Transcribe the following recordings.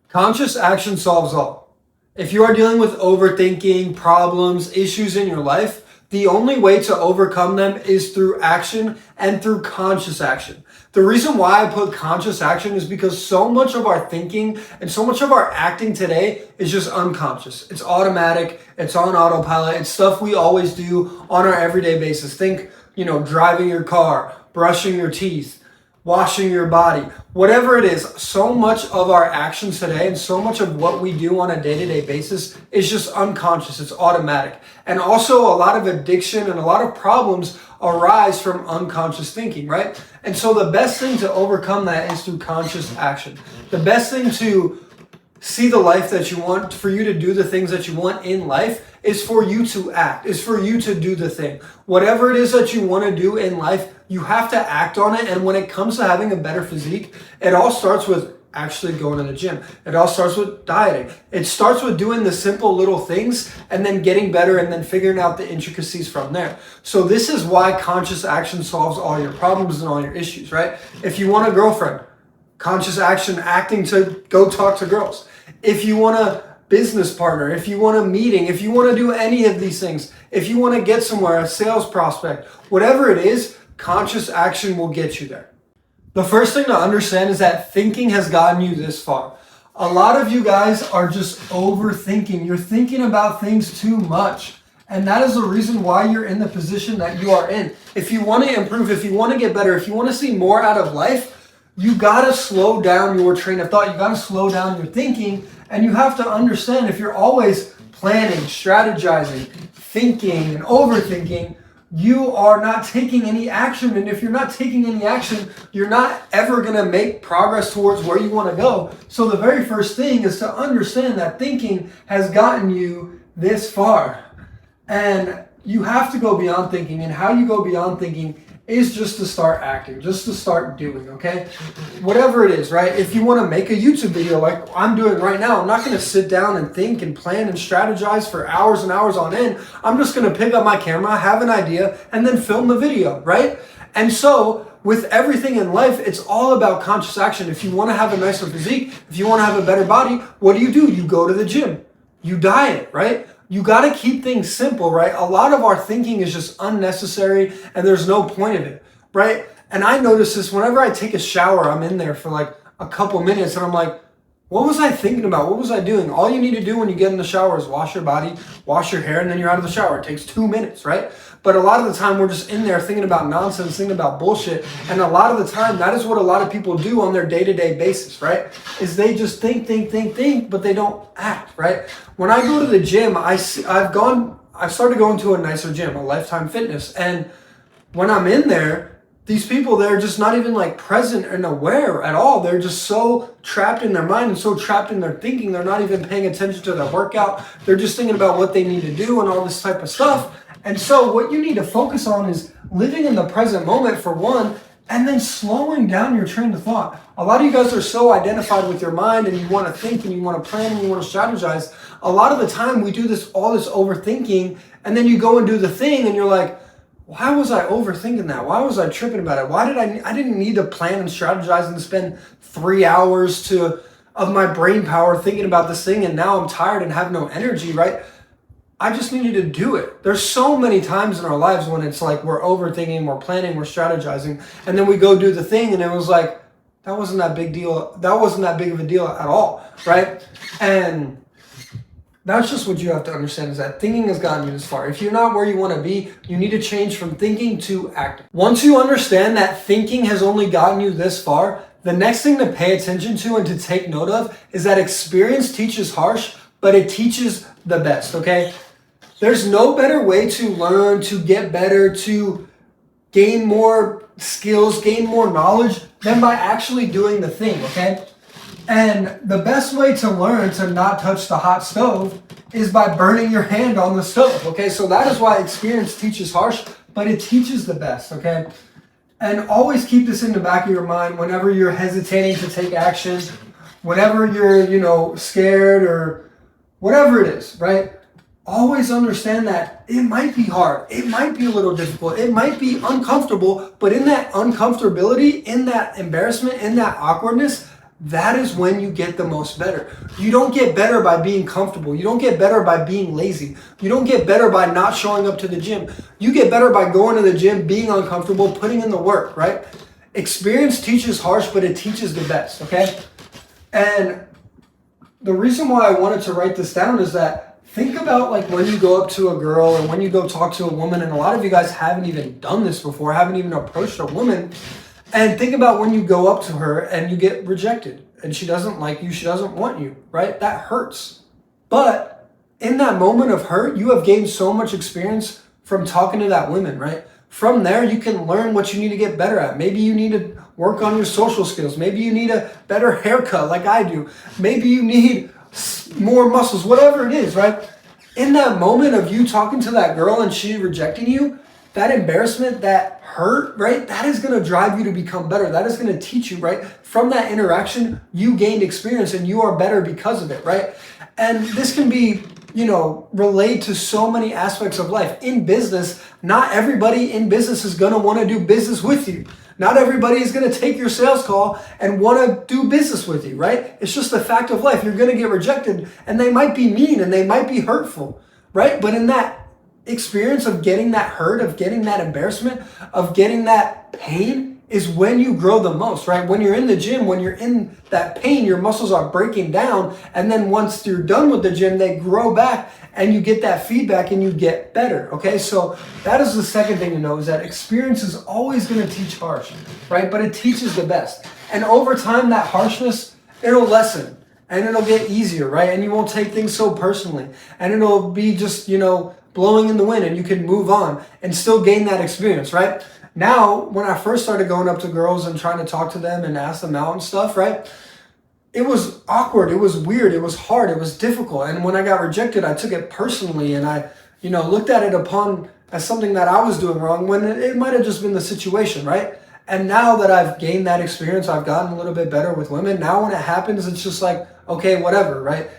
Conscious action solves all. If you are dealing with overthinking, problems, issues in your life, the only way to overcome them is through action and through conscious action. The reason why I put conscious action is because so much of our thinking and so much of our acting today is just unconscious. It's automatic, it's on autopilot, it's stuff we always do on our everyday basis. Think, driving your car, brushing your teeth, washing your body, whatever it is. So much of our actions today and so much of what we do on a day-to-day basis is just unconscious. It's automatic. And also a lot of addiction and a lot of problems arise from unconscious thinking, right? And so the best thing to overcome that is through conscious action. The best thing to see the life that you want, for you to do the things that you want in life, is for you to act, is for you to do the thing. Whatever it is that you want to do in life, you have to act on it. And when it comes to having a better physique, it all starts with actually going to the gym. It all starts with dieting. It starts with doing the simple little things and then getting better and then figuring out the intricacies from there. So this is why conscious action solves all your problems and all your issues, right? If you want a girlfriend, conscious action, acting to go talk to girls. If you want a business partner, if you want a meeting, if you want to do any of these things, if you want to get somewhere, a sales prospect, whatever it is, conscious action will get you there. The first thing to understand is that thinking has gotten you this far. A lot of you guys are just overthinking. You're thinking about things too much. And that is the reason why you're in the position that you are in. If you want to improve, if you want to get better, if you want to see more out of life, you got to slow down your train of thought. You got to slow down your thinking. And you have to understand, if you're always planning, strategizing, thinking, and overthinking, you are not taking any action. And if you're not taking any action, you're not ever going to make progress towards where you want to go. So the very first thing is to understand that thinking has gotten you this far. And you have to go beyond thinking. And how you go beyond thinking is just to start acting, just to start doing, okay? Whatever it is, right? If you want to make a YouTube video like I'm doing right now, I'm not going to sit down and think and plan and strategize for hours and hours on end. I'm just going to pick up my camera, have an idea, and then film the video, right? And so with everything in life, it's all about conscious action. If you want to have a nicer physique, if you want to have a better body, what do? You go to the gym, you diet, right? You got to keep things simple, right? A lot of our thinking is just unnecessary and there's no point of it, right? And I notice this whenever I take a shower, I'm in there for like a couple minutes and I'm like, what was I thinking about? What was I doing? All you need to do when you get in the shower is wash your body, wash your hair, and then you're out of the shower. It takes 2 minutes, right? But a lot of the time we're just in there thinking about nonsense, thinking about bullshit. And a lot of the time that is what a lot of people do on their day-to-day basis, right? Is they just think, but they don't act, right? When I go to the gym, I've started going to a nicer gym, a Lifetime Fitness. And when I'm in there, these people, they're just not even like present and aware at all. They're just so trapped in their mind and so trapped in their thinking. They're not even paying attention to their workout. They're just thinking about what they need to do and all this type of stuff. And so what you need to focus on is living in the present moment for one, and then slowing down your train of thought. A lot of you guys are so identified with your mind and you want to think and you want to plan and you want to strategize. A lot of the time we do all this overthinking, and then you go and do the thing and you're like, why was I overthinking that? Why was I tripping about it? I didn't need to plan and strategize and spend 3 hours of my brain power thinking about this thing, and now I'm tired and have no energy, right? I just needed to do it. There's so many times in our lives when it's like we're overthinking, we're planning, we're strategizing, and then we go do the thing and it was like, that wasn't that big deal. That wasn't that big of a deal at all, right? And that's just what you have to understand, is that thinking has gotten you this far. If you're not where you want to be, you need to change from thinking to acting. Once you understand that thinking has only gotten you this far, the next thing to pay attention to and to take note of is that experience teaches harsh, but it teaches the best, okay? There's no better way to learn, to get better, to gain more skills, gain more knowledge than by actually doing the thing, okay? And the best way to learn to not touch the hot stove is by burning your hand on the stove, okay? So that is why experience teaches harsh, but it teaches the best, okay? And always keep this in the back of your mind whenever you're hesitating to take action, whenever you're, scared or whatever it is, right? Always understand that it might be hard. It might be a little difficult. It might be uncomfortable, but in that uncomfortability, in that embarrassment, in that awkwardness, that is when you get the most better. You don't get better by being comfortable. You don't get better by being lazy. You don't get better by not showing up to the gym. You get better by going to the gym, being uncomfortable, putting in the work, right? Experience teaches harsh, but it teaches the best, okay? And the reason why I wanted to write this down is that think about like when you go up to a girl or when you go talk to a woman, and a lot of you guys haven't even done this before, haven't even approached a woman, and think about when you go up to her and you get rejected and she doesn't like you, she doesn't want you, right? That hurts. But in that moment of hurt, you have gained so much experience from talking to that woman, right? From there, you can learn what you need to get better at. Maybe you need to work on your social skills. Maybe you need a better haircut like I do. Maybe you need more muscles, whatever it is, right? In that moment of you talking to that girl and she rejecting you, that embarrassment, that hurt, right? That is going to drive you to become better. That is going to teach you, right? From that interaction, you gained experience and you are better because of it, right? And this can be, relate to so many aspects of life. In business, not everybody in business is going to want to do business with you. Not everybody is going to take your sales call and want to do business with you, right? It's just a fact of life. You're going to get rejected and they might be mean and they might be hurtful, right? But in that experience of getting that hurt, of getting that embarrassment, of getting that pain is when you grow the most, right? When you're in the gym, when you're in that pain, your muscles are breaking down. And then once you're done with the gym, they grow back and you get that feedback and you get better, okay? So that is the second thing to know, is that experience is always going to teach harsh, right? But it teaches the best. And over time, that harshness, it'll lessen and it'll get easier, right? And you won't take things so personally. And it'll be just, blowing in the wind and you can move on and still gain that experience, right? Now, when I first started going up to girls and trying to talk to them and ask them out and stuff, right? It was awkward. It was weird. It was hard. It was difficult. And when I got rejected, I took it personally and I, looked at it as something that I was doing wrong when it might have just been the situation, right? And now that I've gained that experience, I've gotten a little bit better with women. Now when it happens, it's just like, okay, whatever, right?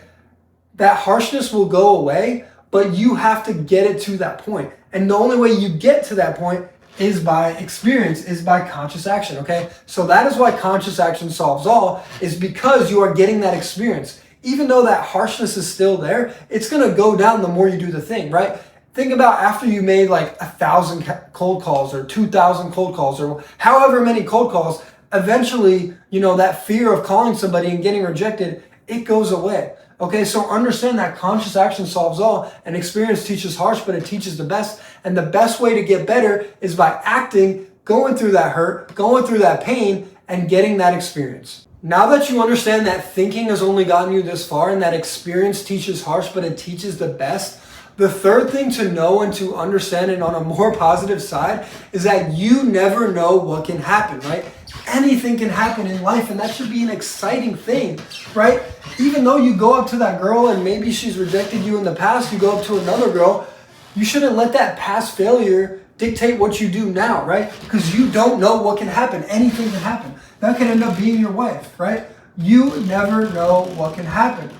That harshness will go away, but you have to get it to that point. And the only way you get to that point is by experience, is by conscious action, okay? So that is why conscious action solves all, is because you are getting that experience. Even though that harshness is still there, it's gonna go down the more you do the thing, right? Think about after you made like 1,000 cold calls or 2,000 cold calls or however many cold calls, eventually, that fear of calling somebody and getting rejected, it goes away. Okay, so understand that conscious action solves all, and experience teaches harsh, but it teaches the best. And the best way to get better is by acting, going through that hurt, going through that pain, and getting that experience. Now that you understand that thinking has only gotten you this far and that experience teaches harsh, but it teaches the best, the third thing to know and to understand it on a more positive side is that you never know what can happen, right? Anything can happen in life, and that should be an exciting thing, right? Even though you go up to that girl and maybe she's rejected you in the past, you go up to another girl, you shouldn't let that past failure dictate what you do now, right? Because you don't know what can happen. Anything can happen. That could end up being your wife, right? You never know what can happen.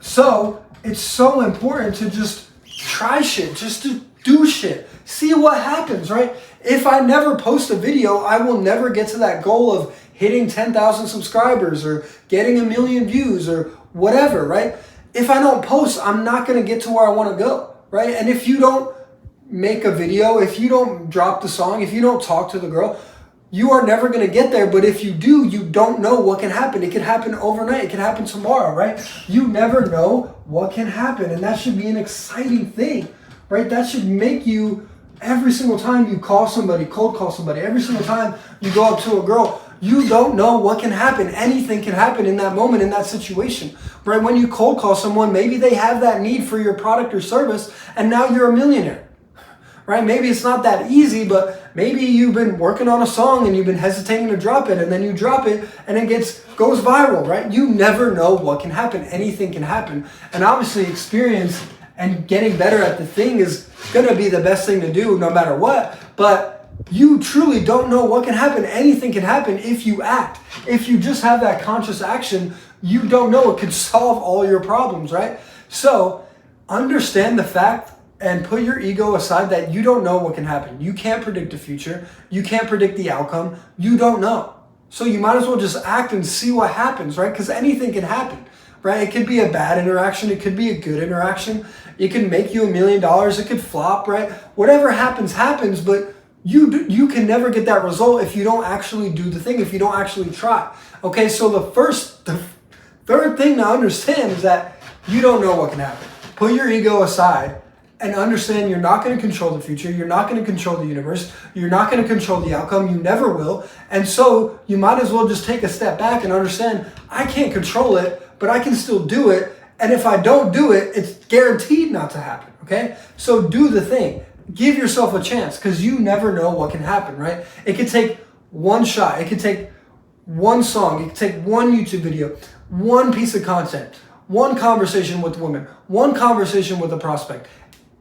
So it's so important to just try shit, just to do shit. See what happens, right? If I never post a video, I will never get to that goal of hitting 10,000 subscribers or getting 1 million views or whatever, right? If I don't post, I'm not going to get to where I want to go, right? And if you don't make a video, if you don't drop the song, if you don't talk to the girl, you are never going to get there. But if you do, you don't know what can happen. It could happen overnight. It could happen tomorrow, right? You never know what can happen. And that should be an exciting thing, right? That should make you, every single time you call somebody, cold call somebody, every single time you go up to a girl, you don't know what can happen. Anything can happen in that moment, in that situation, right? When you cold call someone, maybe they have that need for your product or service, and now you're a millionaire, right? Maybe it's not that easy, but maybe you've been working on a song and you've been hesitating to drop it, and then you drop it and it goes viral, right? You never know what can happen. Anything can happen. And obviously experience and getting better at the thing is going to be the best thing to do no matter what. But you truly don't know what can happen. Anything can happen if you act. If you just have that conscious action, you don't know. It could solve all your problems, right? So understand the fact and put your ego aside that you don't know what can happen. You can't predict the future. You can't predict the outcome. You don't know. So you might as well just act and see what happens, right? Because anything can happen, right? It could be a bad interaction. It could be a good interaction. It can make you $1 million. It could flop, right? Whatever happens, happens, but you can never get that result if you don't actually do the thing, if you don't actually try. Okay, so the third thing to understand is that you don't know what can happen. Put your ego aside and understand you're not going to control the future. You're not going to control the universe. You're not going to control the outcome. You never will. And so you might as well just take a step back and understand I can't control it, but I can still do it. And if I don't do it, it's guaranteed not to happen. Okay? So do the thing. Give yourself a chance because you never know what can happen, right? It could take one shot. It could take one song. It could take one YouTube video, one piece of content, one conversation with a woman, one conversation with a prospect.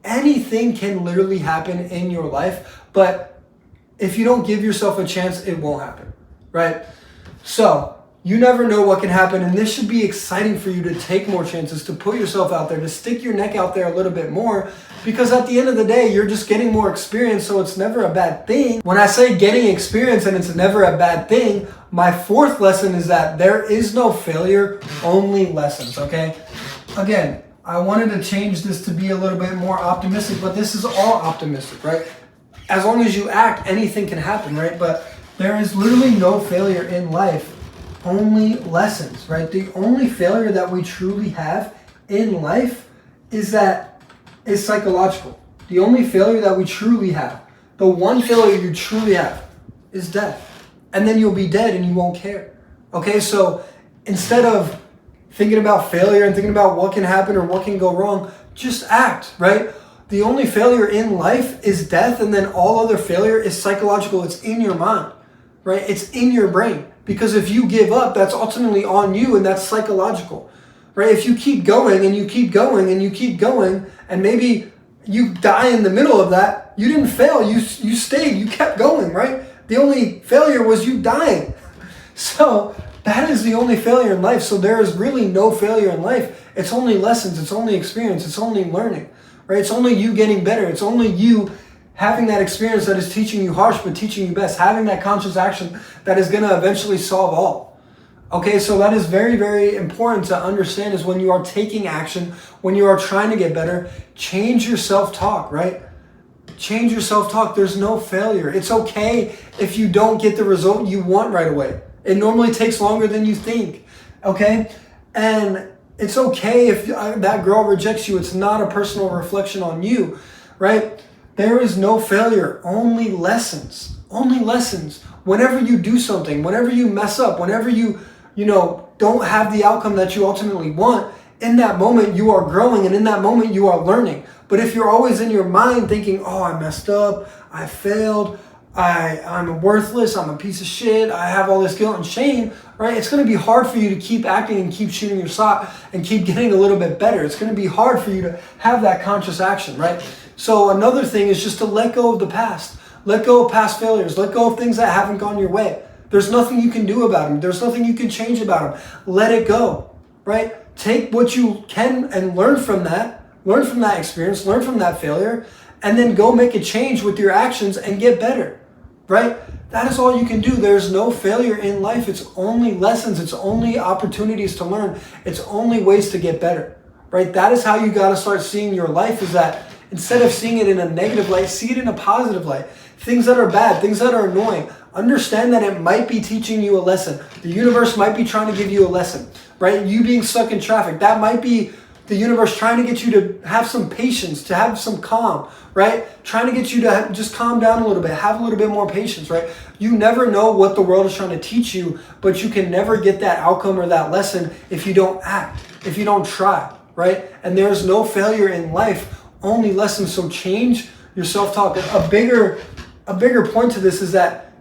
Anything can literally happen in your life, but if you don't give yourself a chance, it won't happen, right? So you never know what can happen, and this should be exciting for you to take more chances, to put yourself out there, to stick your neck out there a little bit more, because at the end of the day, you're just getting more experience, so it's never a bad thing. When I say getting experience and it's never a bad thing, my fourth lesson is that there is no failure, only lessons, okay? Again, I wanted to change this to be a little bit more optimistic, but this is all optimistic, right? As long as you act, anything can happen, right? But there is literally no failure in life, only lessons, right? The only failure that we truly have in life is psychological. The only failure that we truly have, the one failure you truly have is death. And then you'll be dead and you won't care. Okay, so instead of thinking about failure and thinking about what can happen or what can go wrong, just act, right? The only failure in life is death, and then all other failure is psychological. It's in your mind, right? It's in your brain. Because if you give up, that's ultimately on you, and that's psychological, right? If you keep going and you keep going and you keep going, and maybe you die in the middle of that, you didn't fail. You stayed. You kept going, right? The only failure was you dying. So that is the only failure in life. So there is really no failure in life. It's only lessons. It's only experience. It's only learning, right? It's only you getting better. It's only you having that experience that is teaching you harsh but teaching you best. Having that conscious action that is going to eventually solve all. Okay, so that is very, very important to understand is when you are taking action, when you are trying to get better, change your self-talk, right? Change your self-talk. There's no failure. It's okay if you don't get the result you want right away. It normally takes longer than you think, okay? And it's okay if that girl rejects you. It's not a personal reflection on you, right? There is no failure, only lessons. Only lessons. Whenever you do something, whenever you mess up, whenever you don't have the outcome that you ultimately want, in that moment you are growing, and in that moment you are learning. But if you're always in your mind thinking, oh, I messed up, I failed, I'm worthless, I'm a piece of shit, I have all this guilt and shame, right? It's going to be hard for you to keep acting and keep shooting your shot and keep getting a little bit better. It's going to be hard for you to have that conscious action, right? So another thing is just to let go of the past. Let go of past failures. Let go of things that haven't gone your way. There's nothing you can do about them. There's nothing you can change about them. Let it go, right? Take what you can and learn from that. Learn from that experience. Learn from that failure. And then go make a change with your actions and get better, right? That is all you can do. There's no failure in life. It's only lessons. It's only opportunities to learn. It's only ways to get better, right? That is how you got to start seeing your life, is that instead of seeing it in a negative light, see it in a positive light. Things that are bad, things that are annoying, understand that it might be teaching you a lesson. The universe might be trying to give you a lesson, right? You being stuck in traffic, that might be the universe trying to get you to have some patience, to have some calm, right? Trying to get you to just calm down a little bit, have a little bit more patience, right? You never know what the world is trying to teach you, but you can never get that outcome or that lesson if you don't act, if you don't try, right? And there's no failure in life, only lessons. So change your self-talk. A bigger point to this is that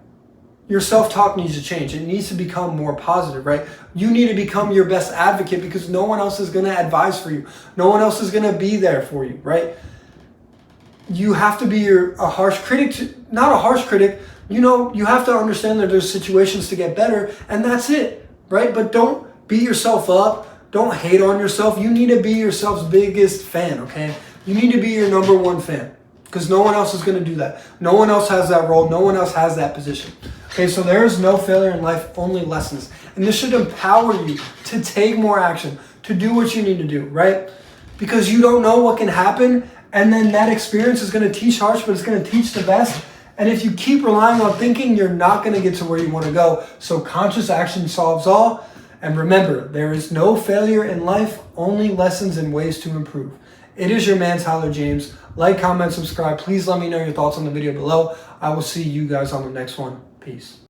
your self-talk needs to change. It needs to become more positive, right? You need to become your best advocate because no one else is going to advise for you. No one else is going to be there for you, right? You have to be a harsh critic, not a harsh critic. You have to understand that there's situations to get better, and that's it, right? But don't beat yourself up. Don't hate on yourself. You need to be yourself's biggest fan, okay? You need to be your number one fan because no one else is going to do that. No one else has that role. No one else has that position. Okay, so there is no failure in life, only lessons. And this should empower you to take more action, to do what you need to do, right? Because you don't know what can happen, and then that experience is going to teach harsh, but it's going to teach the best. And if you keep relying on thinking, you're not going to get to where you want to go. So conscious action solves all. And remember, there is no failure in life, only lessons and ways to improve. It is your man, Tyler James. Like, comment, subscribe. Please let me know your thoughts on the video below. I will see you guys on the next one. Peace.